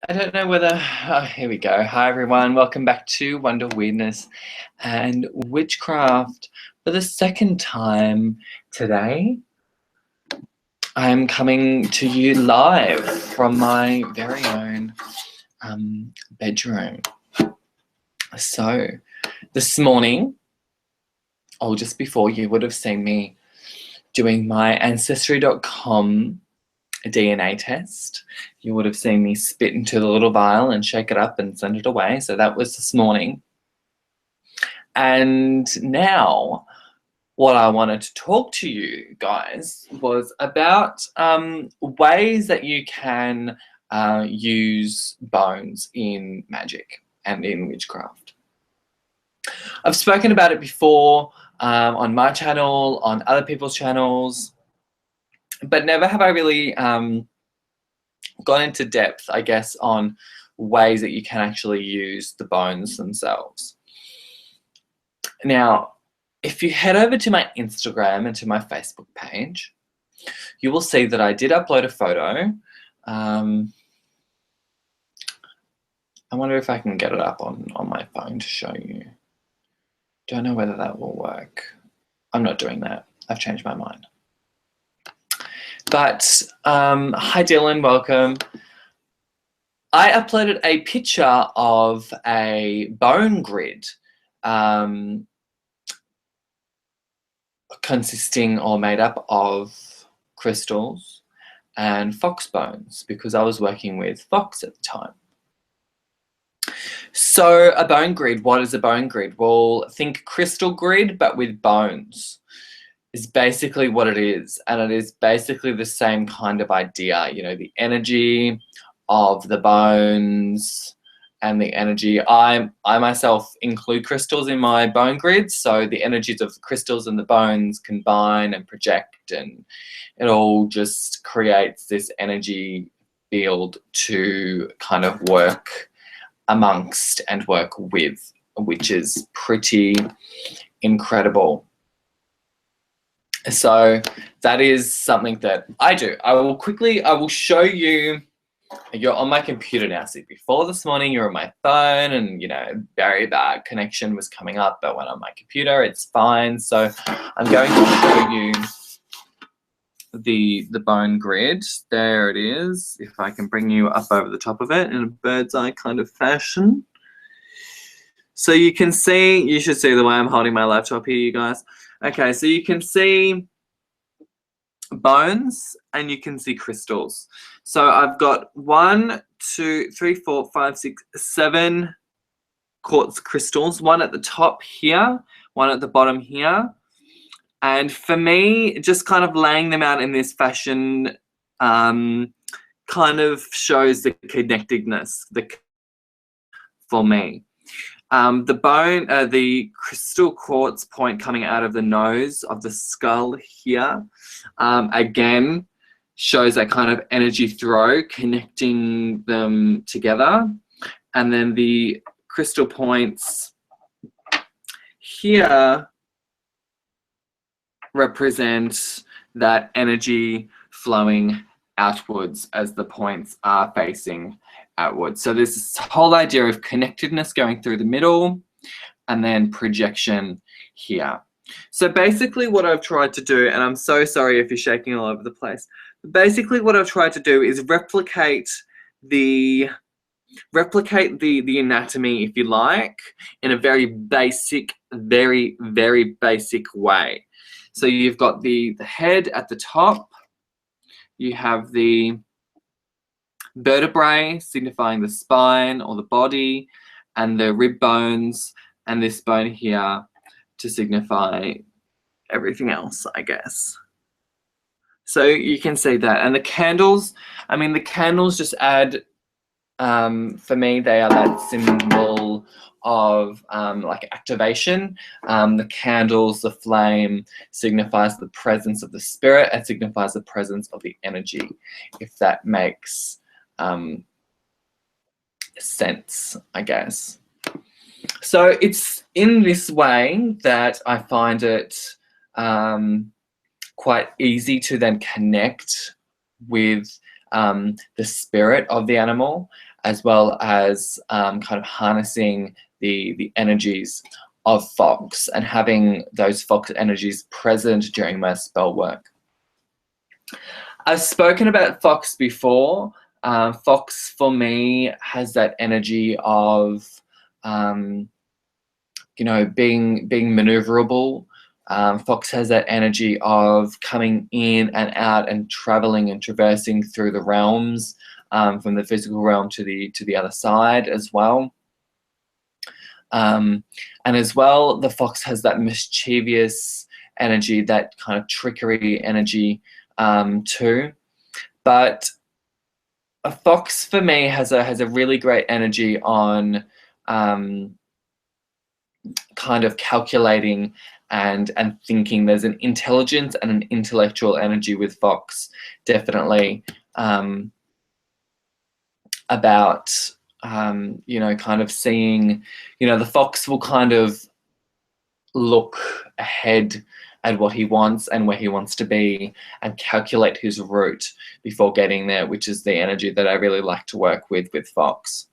I don't know whether. Oh, here we go. Hi, everyone. Welcome back to Wonder Weirdness and Witchcraft for the second time today. I'm coming to you live from my very own bedroom. So, this morning, or just before, you would have seen me doing my Ancestry.com DNA test. You would have seen me spit into the little vial and shake it up and send it away. So that was this morning. And now what I wanted to talk to you guys was about ways that you can use bones in magic and in witchcraft. I've spoken about it before on my channel, on other people's channels, but never have I really gone into depth, I guess, on ways that you can actually use the bones themselves. Now, if you head over to my Instagram and to my Facebook page, you will see that I did upload a photo. I wonder if I can get it up on my phone to show you. Don't know whether that will work. I'm not doing that. I've changed my mind. But hi Dylan, welcome. I uploaded a picture of a bone grid consisting or made up of crystals and fox bones because I was working with fox at the time. So a bone grid, what is a bone grid? Well, think crystal grid but with bones is basically what it is, and it is basically the same kind of idea, you know, the energy of the bones and the energy. I myself include crystals in my bone grids, so the energies of the crystals and the bones combine and project, and it all just creates this energy field to kind of work amongst and work with, which is pretty incredible. So that is something that I do. I will show you. You're on my computer now. See, before this morning, you were on my phone and, you know, very bad connection was coming up, but when on my computer, it's fine. So I'm going to show you the bone grid. There it is. If I can bring you up over the top of it in a bird's eye kind of fashion. So you can see, you should see the way I'm holding my laptop here, you guys. Okay, so you can see bones and you can see crystals. So I've got 1, 2, 3, 4, 5, 6, 7 quartz crystals, one at the top here, one at the bottom here. And for me, just kind of laying them out in this fashion kind of shows the connectedness for me. The crystal quartz point coming out of the nose of the skull here, again, shows that kind of energy throw, connecting them together. And then the crystal points here represent that energy flowing outwards as the points are facing outwards. So there's this whole idea of connectedness going through the middle and then projection here. So basically what I've tried to do, and I'm so sorry if you're shaking all over the place, but basically what I've tried to do is replicate the anatomy, if you like, in a very basic, very, very basic way. So you've got the head at the top, you have the vertebrae signifying the spine or the body, and the rib bones, and this bone here to signify everything else, I guess. So you can see that. And the candles, I mean, the candles just add, for me, they are that symbol of like activation. The candles, the flame signifies the presence of the spirit and signifies the presence of the energy, if that makes sense, I guess. So it's in this way that I find it quite easy to then connect with the spirit of the animal, as well as kind of harnessing the energies of Fox and having those Fox energies present during my spell work. I've spoken about Fox before. Fox for me has that energy of, being maneuverable. Fox has that energy of coming in and out and traveling and traversing through the realms, from the physical realm to the other side as well. And as well, the Fox has that mischievous energy, that kind of trickery energy too. But a Fox for me has a really great energy on kind of calculating and thinking. There's an intelligence and an intellectual energy with Fox, definitely, about kind of seeing, the Fox will kind of look ahead at what he wants and where he wants to be and calculate his route before getting there, which is the energy that I really like to work with Fox.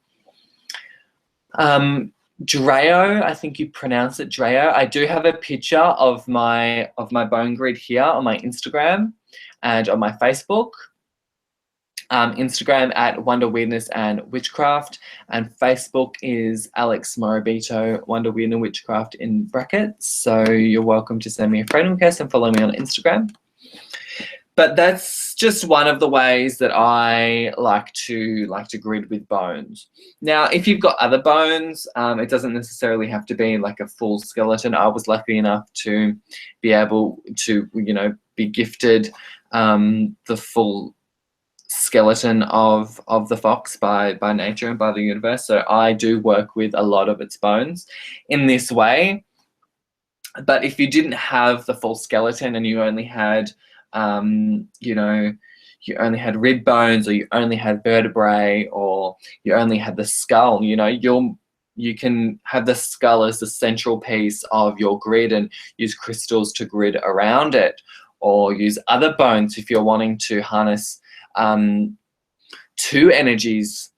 Dreo, I think you pronounce it Dreo. I do have a picture of my bone grid here on my Instagram and on my Facebook. Instagram at Wonder Weirdness and Witchcraft, and Facebook is Alex Morabito Wonder Weird and Witchcraft in brackets. So you're welcome to send me a friend request and follow me on Instagram. But that's just one of the ways that I like to grid with bones. Now, if you've got other bones, it doesn't necessarily have to be like a full skeleton. I was lucky enough to be able to, be gifted the full skeleton of the Fox by nature and by the universe. So I do work with a lot of its bones in this way. But if you didn't have the full skeleton and you only had you only had rib bones, or you only had vertebrae, or you only had the skull, you can have the skull as the central piece of your grid and use crystals to grid around it, or use other bones if you're wanting to harness two energies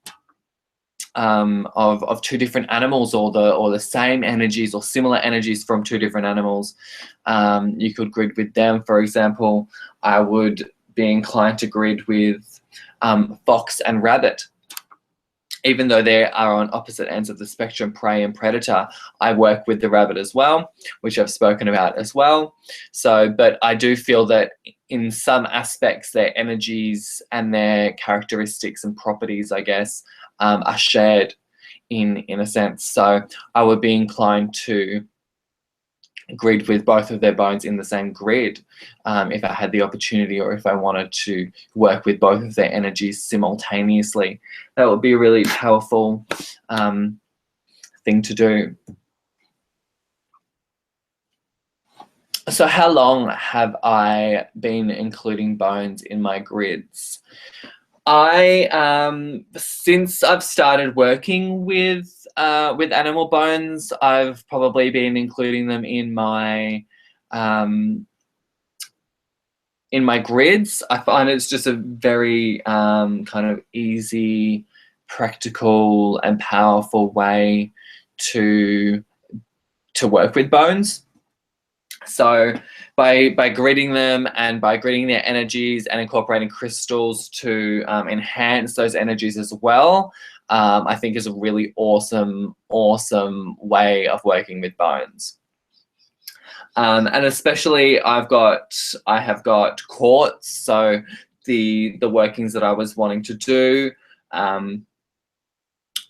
of two different animals, or the same energies or similar energies from two different animals. You could grid with them. For example, I would be inclined to grid with fox and rabbit. Even though they are on opposite ends of the spectrum, prey and predator, I work with the rabbit as well, which I've spoken about as well. So, but I do feel that in some aspects, their energies and their characteristics and properties, I guess, are shared in a sense. So I would be inclined to grid with both of their bones in the same grid if I had the opportunity, or if I wanted to work with both of their energies simultaneously. That would be a really powerful thing to do. So how long have I been including bones in my grids? Since I've started working with animal bones, I've probably been including them in my grids. I find it's just a very kind of easy, practical, and powerful way to work with bones. So by gridding them and by gridding their energies and incorporating crystals to enhance those energies as well, I think is a really awesome way of working with bones. And especially I have got quartz. So the workings that I was wanting to do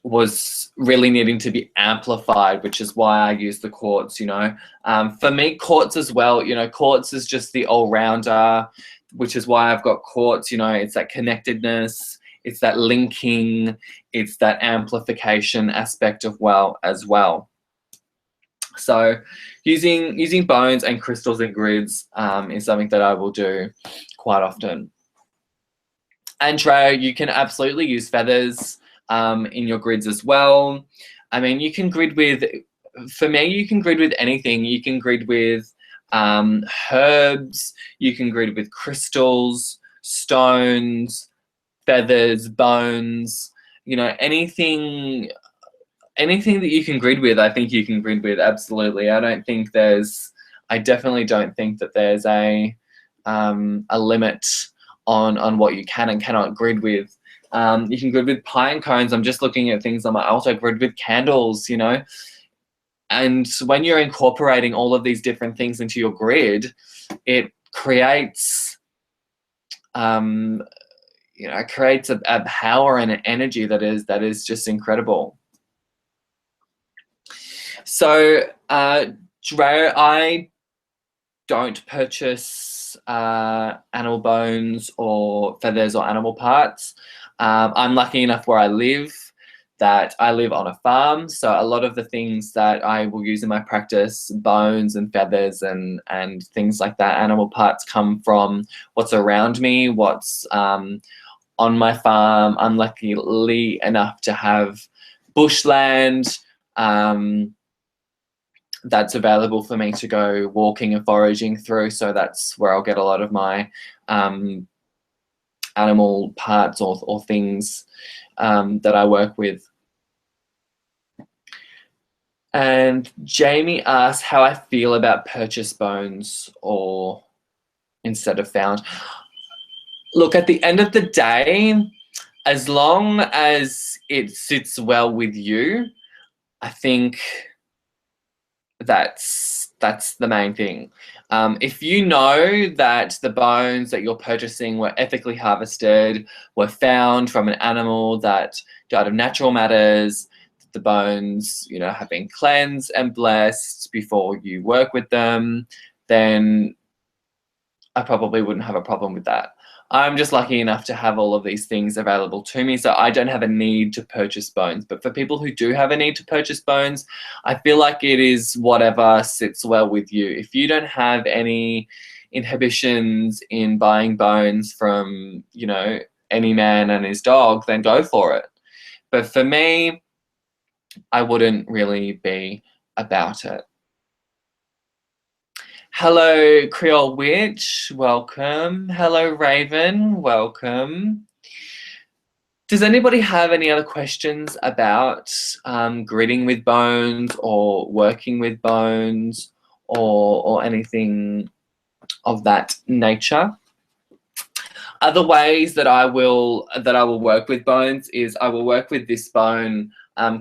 was really needing to be amplified, which is why I use the quartz. For me, quartz as well, quartz is just the all-rounder, which is why I've got quartz. It's that connectedness, it's that linking, it's that amplification aspect as well. So using bones and crystals and grids is something that I will do quite often. And Trey, you can absolutely use feathers in your grids as well. I mean, you can grid with, for me, you can grid with anything. You can grid with herbs, you can grid with crystals, stones, feathers, bones. you know, anything that you can grid with, I think you can grid with, absolutely. I definitely don't think that there's a limit on what you can and cannot grid with. You can grid with pine cones. I'm just looking at things on my altar. Grid with candles, you know. And when you're incorporating all of these different things into your grid, it creates, you know, it creates a power and an energy that is just incredible. So, Dre, I don't purchase animal bones or feathers or animal parts. I'm lucky enough where I live that I live on a farm, so a lot of the things that I will use in my practice, bones and feathers and things like that, animal parts, come from what's around me, what's on my farm. I'm lucky enough to have bushland that's available for me to go walking and foraging through, so that's where I'll get a lot of my animal parts or things that I work with. And Jamie asks how I feel about purchased bones or instead of found. Look, at the end of the day, as long as it sits well with you, I think that's the main thing. If you know that the bones that you're purchasing were ethically harvested, were found from an animal that died of natural matters, the bones, you know, have been cleansed and blessed before you work with them, then I probably wouldn't have a problem with that. I'm just lucky enough to have all of these things available to me, so I don't have a need to purchase bones. But for people who do have a need to purchase bones, I feel like it is whatever sits well with you. If you don't have any inhibitions in buying bones from, you know, any man and his dog, then go for it. But for me, I wouldn't really be about it. Hello, Creole Witch, welcome. Hello, Raven, welcome. Does anybody have any other questions about gridding with bones or working with bones or anything of that nature? Other ways that I will work with bones is I will work with this bone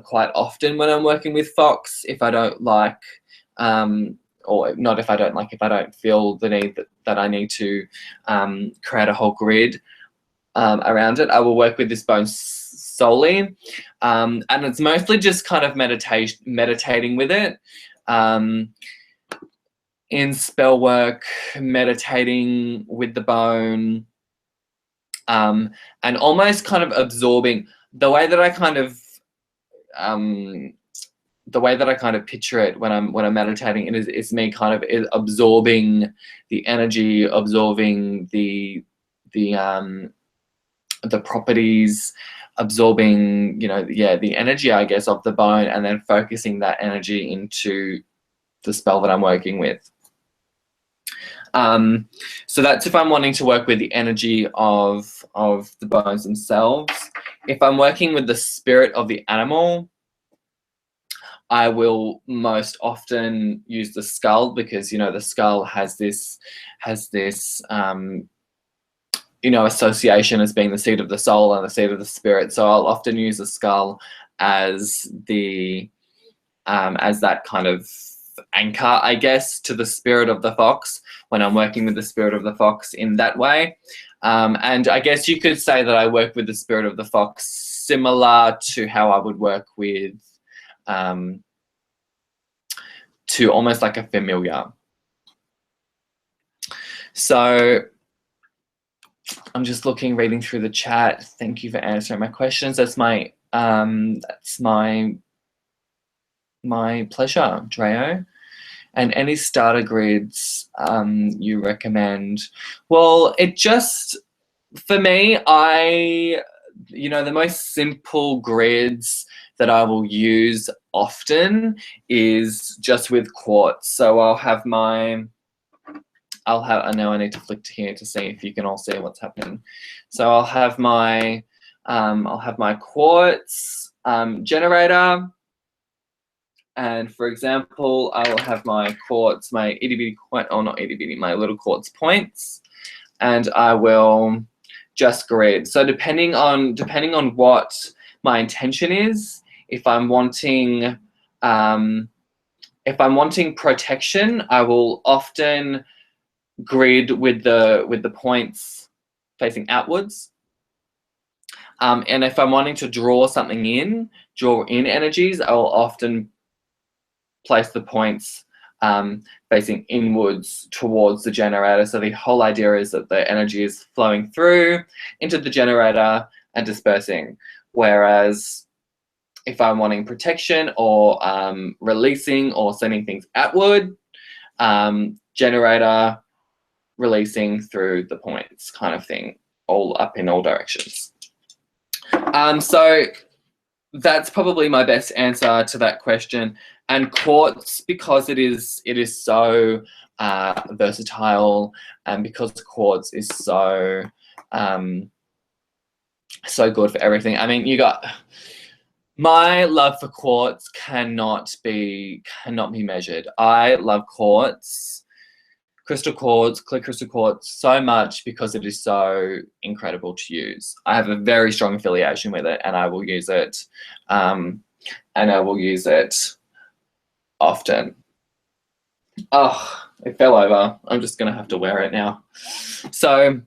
quite often when I'm working with fox. If I don't like, or not if I don't like, if I don't feel the need that I need to create a whole grid around it, I will work with this bone solely. And it's mostly just kind of meditating with it. In spell work, meditating with the bone, and almost kind of absorbing the way that I kind of picture it when I'm meditating. It's me kind of absorbing the energy, absorbing the properties, absorbing, you know, the energy, I guess, of the bone, and then focusing that energy into the spell that I'm working with. So that's if I'm wanting to work with the energy of the bones themselves. If I'm working with the spirit of the animal, I will most often use the skull, because, you know, the skull has this you know, association as being the seat of the soul and the seat of the spirit. So I'll often use the skull as the as that kind of anchor, I guess, to the spirit of the fox when I'm working with the spirit of the fox in that way. And I guess you could say that I work with the spirit of the fox similar to how I would work with to almost like a familiar. So I'm just reading through the chat. Thank you for answering my questions. That's my pleasure, Dreo. And any starter grids you recommend? Well, it just, for me, you know, the most simple grids that I will use often is just with quartz. So I know I need to flick to here to see if you can all see what's happening. So I'll have my I'll have my quartz generator. And for example, I will have my quartz, my itty bitty, oh not itty bitty, my little quartz points, and I will just grid. So depending on what my intention is, if I'm wanting protection, I will often grid with the points facing outwards. And if I'm wanting to draw something in, draw in energies, I will often place the points facing inwards towards the generator. So the whole idea is that the energy is flowing through into the generator and dispersing. Whereas if I'm wanting protection or releasing or sending things outward, generator releasing through the points kind of thing, all up in all directions. So that's probably my best answer to that question. And quartz, because it is so versatile, and because quartz is so so good for everything. I mean, my love for quartz cannot be measured. I love quartz, crystal quartz, clear crystal quartz so much because it is so incredible to use. I have a very strong affiliation with it, and I will use it, often. Oh, it fell over. I'm just gonna have to wear it now. So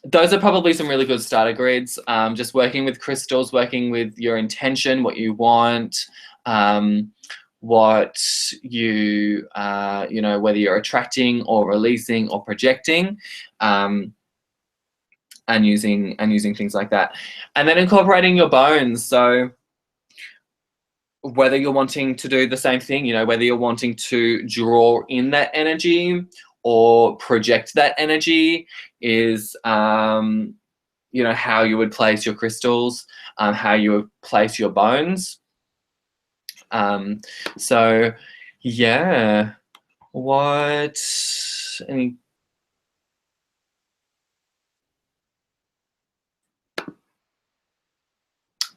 those are probably some really good starter grids. Just working with crystals, working with your intention, what you want, what you, whether you're attracting or releasing or projecting, and using things like that. And then incorporating your bones. So whether you're wanting to do the same thing, whether you're wanting to draw in that energy or project that energy is, how you would place your crystals, how you would place your bones. So yeah,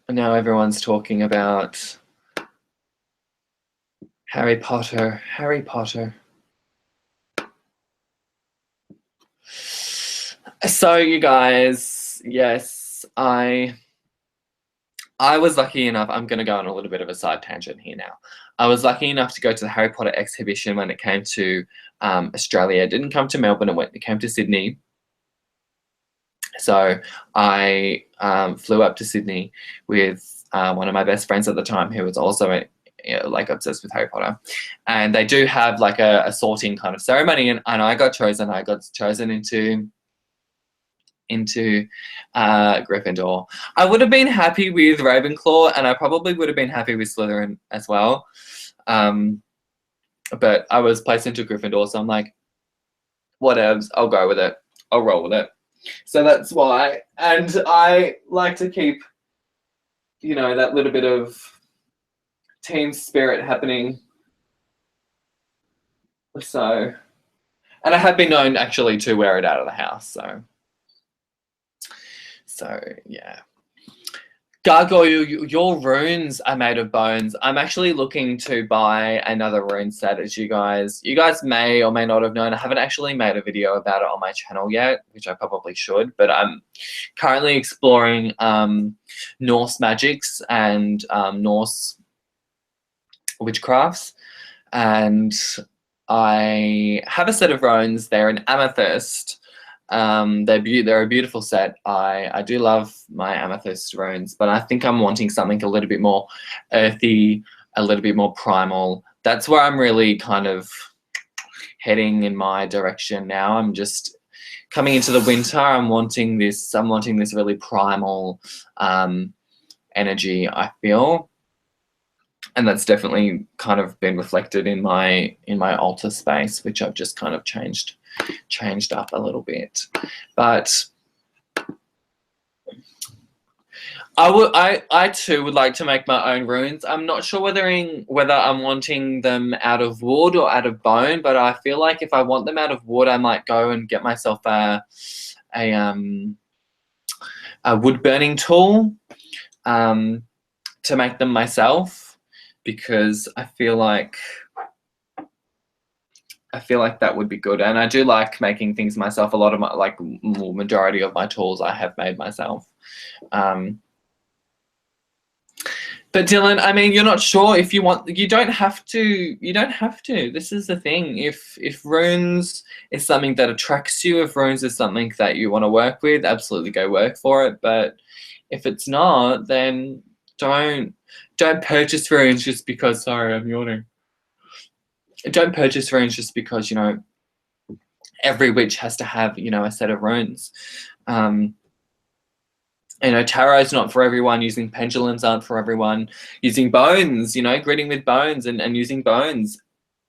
now everyone's talking about Harry Potter. So you guys, yes, I was lucky enough, I'm going to go on a little bit of a side tangent here now. I was lucky enough to go to the Harry Potter exhibition when it came to Australia. It didn't come to Melbourne, it came to Sydney. So I flew up to Sydney with one of my best friends at the time, who was also obsessed with Harry Potter. And they do have like a sorting kind of ceremony, and I got chosen. I got chosen into Gryffindor. I would have been happy with Ravenclaw, and I probably would have been happy with Slytherin as well. But I was placed into Gryffindor, so I'm like, whatevs, I'll go with it. I'll roll with it. So that's why. And I like to keep, that little bit of team spirit happening. So, and I have been known actually to wear it out of the house, so yeah. Gargoyle, your runes are made of bones. I'm actually looking to buy another rune set, as you guys may or may not have known. I haven't actually made a video about it on my channel yet, which I probably should, but I'm currently exploring Norse magics and Norse witchcrafts, and I have a set of runes. They're an amethyst. They're a beautiful set. I do love my amethyst runes, but I think I'm wanting something a little bit more earthy, a little bit more primal. That's where I'm really kind of heading in my direction now. I'm just coming into the winter. I'm wanting this really primal energy, I feel. And that's definitely kind of been reflected in my altar space, which I've just kind of changed up a little bit. But I too would like to make my own runes. I'm not sure whether I'm wanting them out of wood or out of bone, but I feel like if I want them out of wood, I might go and get myself a a wood burning tool to make them myself, because I feel like that would be good. And I do like making things myself. A lot of my, like, majority of my tools I have made myself. But Dylan, I mean, you're not sure if you want. You don't have to. You don't have to. This is the thing. If runes is something that attracts you, if runes is something that you want to work with, absolutely go work for it. But if it's not, then don't purchase runes just because. Sorry, I'm yawning. Don't purchase runes just because, you know, every witch has to have, you know, a set of runes. You know, tarot's not for everyone. Using pendulums aren't for everyone. Using bones, you know, gritting with bones and using bones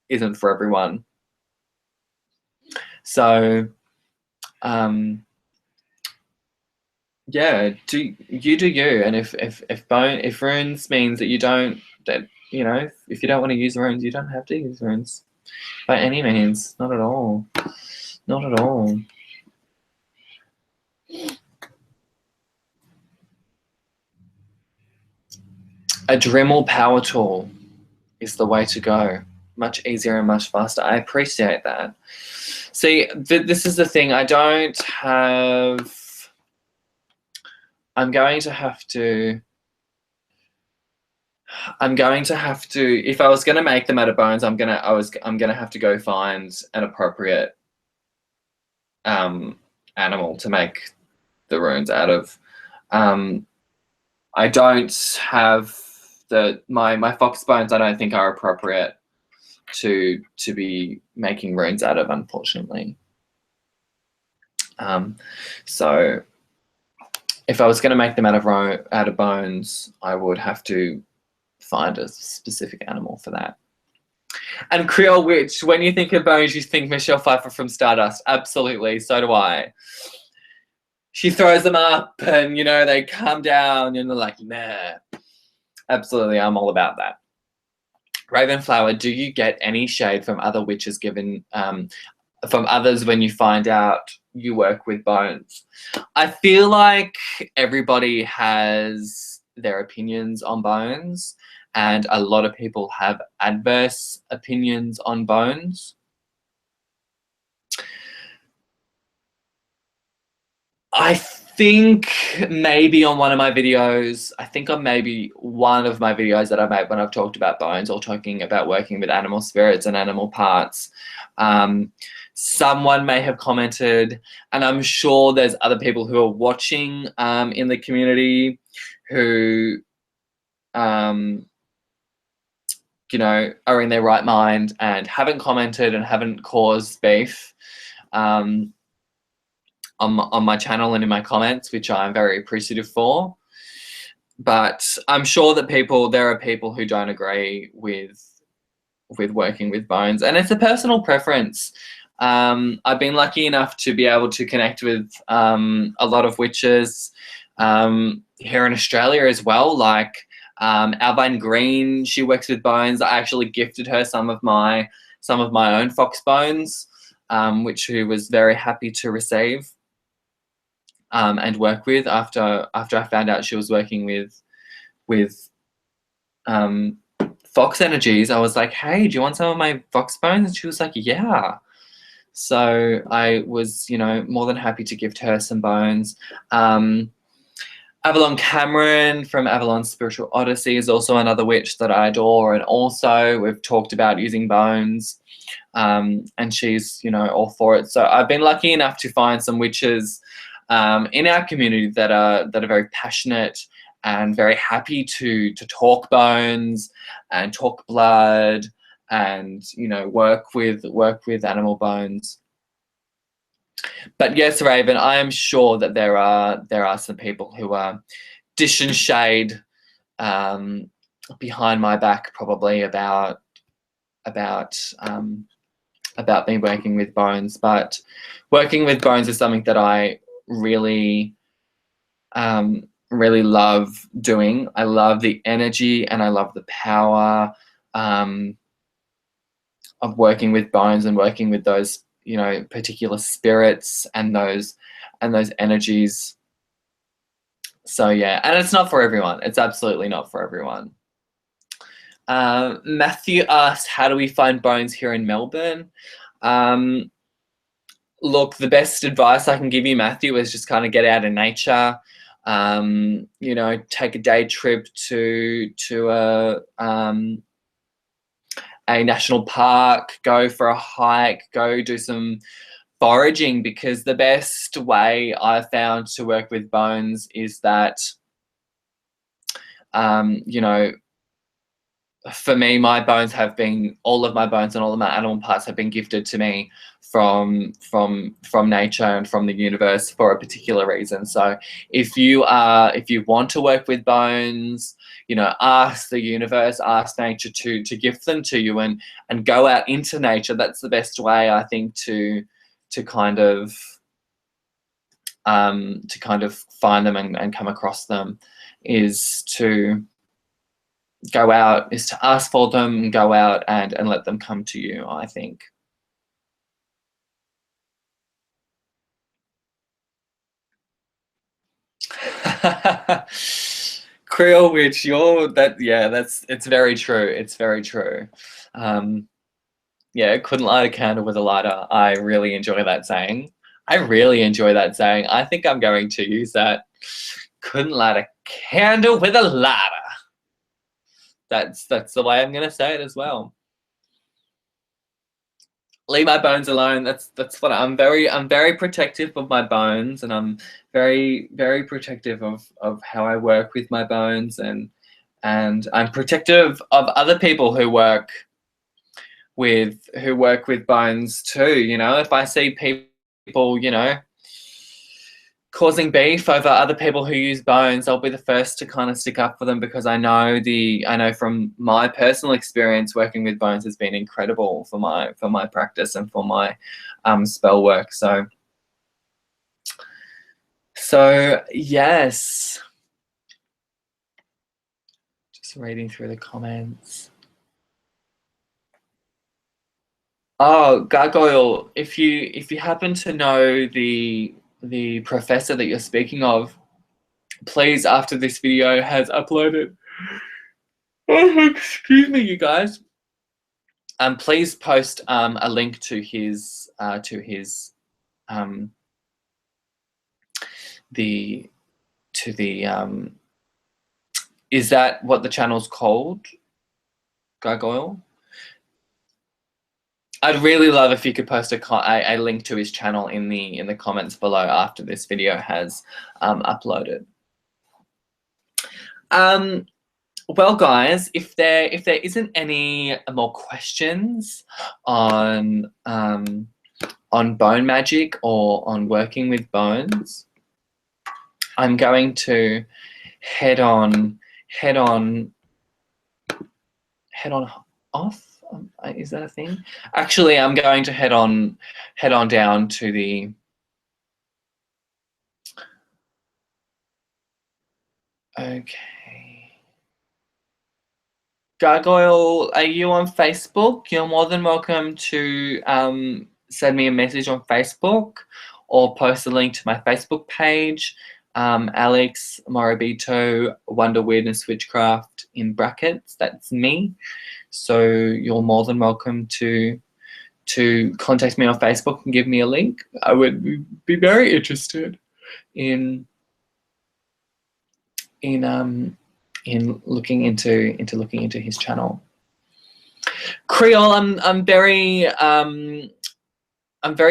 isn't for everyone. So, yeah, do you. And if runes means that you don't, that, you know, if you don't want to use runes, you don't have to use runes by any means. Not at all. Not at all. A Dremel power tool is the way to go. Much easier and much faster. I appreciate that. See, this is the thing. I'm going to have to, if I was going to make them out of bones, I'm going to have to go find an appropriate animal to make the runes out of. I don't have my fox bones. I don't think are appropriate to be making runes out of, unfortunately. So if I was going to make them out of bones, I would have to find a specific animal for that. And Creole Witch, when you think of bones, you think Michelle Pfeiffer from Stardust. Absolutely, so do I. She throws them up and, you know, they come down and they're like, nah. Absolutely, I'm all about that. Ravenflower, do you get any shade from other witches given from others when you find out you work with bones? I feel like everybody has their opinions on bones, and a lot of people have adverse opinions on bones. I think maybe on one of my videos, that I made when I've talked about bones or talking about working with animal spirits and animal parts, someone may have commented, and I'm sure there's other people who are watching in the community who, you know, are in their right mind and haven't commented and haven't caused beef on my channel and in my comments, which I'm very appreciative for. But I'm sure that there are people who don't agree with working with bones, and it's a personal preference. I've been lucky enough to be able to connect with a lot of witches here in Australia as well. Like Alvine Green, she works with bones. I actually gifted her some of my own fox bones, which she was very happy to receive and work with after I found out she was working with fox energies. I was like, hey, do you want some of my fox bones? And she was like, yeah. So I was, you know, more than happy to gift her some bones. Avalon Cameron from Avalon Spiritual Odyssey is also another witch that I adore, and also we've talked about using bones, and she's, you know, all for it. So I've been lucky enough to find some witches in our community that are very passionate and very happy to talk bones and talk blood and, you know, work with animal bones. But yes, Raven, I am sure that there are some people who are dishing shade behind my back, probably about me working with bones. But working with bones is something that I really really love doing. I love the energy and I love the power of working with bones and working with those, you know, particular spirits and those energies. So yeah, and it's not for everyone. It's absolutely not for everyone. Matthew asked, how do we find bones here in Melbourne? Look, the best advice I can give you, Matthew, is just kind of get out in nature. You know, take a day trip to a national park, go for a hike, go do some foraging, because the best way I've found to work with bones is that, you know, for me, my bones have been, all of my bones and all of my animal parts have been gifted to me from nature and from the universe for a particular reason. So if you want to work with bones, you know, ask the universe, ask nature to gift them to you, and go out into nature. That's the best way, I think, to kind of find them and come across them, is to go out, is to ask for them, and go out and let them come to you, I think. Creole witch, it's very true. It's very true. Yeah, couldn't light a candle with a lighter. I really enjoy that saying. I really enjoy that saying. I think I'm going to use that. Couldn't light a candle with a lighter. That's the way I'm gonna say it as well. Leave my bones alone. That's what I'm very protective of my bones, and I'm very protective of how I work with my bones, and I'm protective of other people who work with bones too. You know, if I see people, you know, causing beef over other people who use bones, I'll be the first to kind of stick up for them, because I know from my personal experience, working with bones has been incredible for my practice and for my spell work. So yes, just reading through the comments. Oh, gargoyle! If you happen to know the professor that you're speaking of, please, after this video has uploaded, oh, excuse me, you guys, please post a link to his the is that what the channel's called? Gargoyle? I'd really love if you could post a link to his channel in the comments below after this video has uploaded. Well, guys, if there isn't any more questions on bone magic or on working with bones, I'm going to head on off. Is that a thing? Actually, I'm going to head on down to the okay. Gargoyle, are you on Facebook? You're more than welcome to send me a message on Facebook or post a link to my Facebook page, Alex Morabito, Wonder Weirdness Witchcraft in brackets. That's me. So you're more than welcome to contact me on Facebook and give me a link. I would be very interested in looking into his channel. Creole, I'm very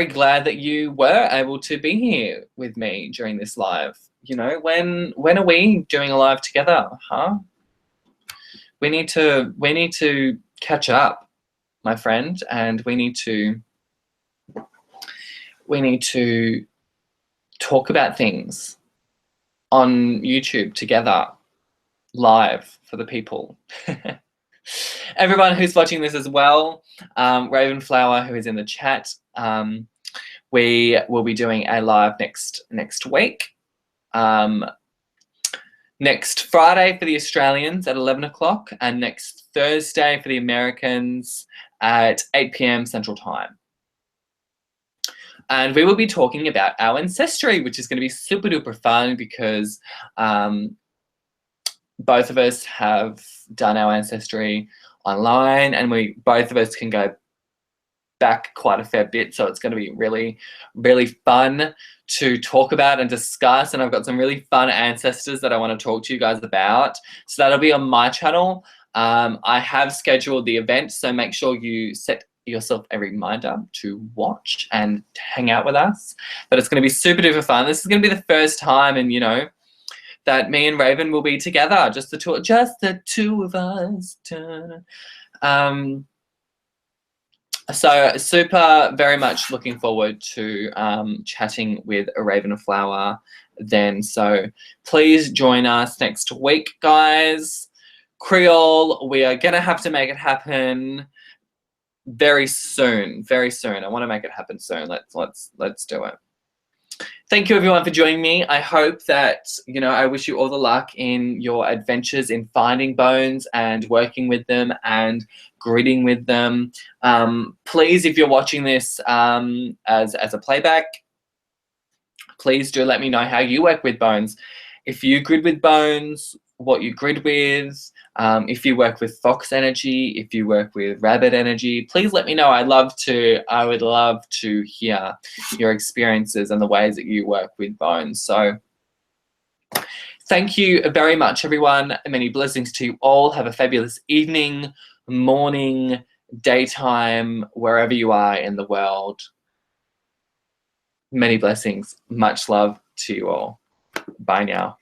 glad that you were able to be here with me during this live. You know, when are we doing a live together, huh? We need to catch up, my friend, and we need to talk about things on YouTube together, live for the people. Everyone who's watching this as well, Ravenflower, who is in the chat, we will be doing a live next week. Next Friday for the Australians at 11 o'clock, and next Thursday for the Americans at 8 p.m. Central Time. And we will be talking about our ancestry, which is going to be super duper fun because both of us have done our ancestry online, and both of us can go back quite a fair bit, so it's going to be really, really fun to talk about and discuss. And I've got some really fun ancestors that I want to talk to you guys about, so that'll be on my channel. I have scheduled the event, so make sure you set yourself a reminder to watch and hang out with us. But it's going to be super duper fun. This is going to be the first time, and you know, that me and Raven will be together, just the two of us. So super, very much looking forward to chatting with a Ravenflower then. So please join us next week, guys. Creole, we are gonna have to make it happen very soon. Very soon. I want to make it happen soon. Let's do it. Thank you everyone for joining me. I hope that, you know, I wish you all the luck in your adventures in finding bones and working with them and gridding with them. Please, if you're watching this as a playback, please do let me know how you work with bones. If you grid with bones, what you grid with, if you work with fox energy, if you work with rabbit energy, please let me know. I would love to hear your experiences and the ways that you work with bones. So thank you very much, everyone. Many blessings to you all. Have a fabulous evening, morning, daytime, wherever you are in the world. Many blessings. Much love to you all. Bye now.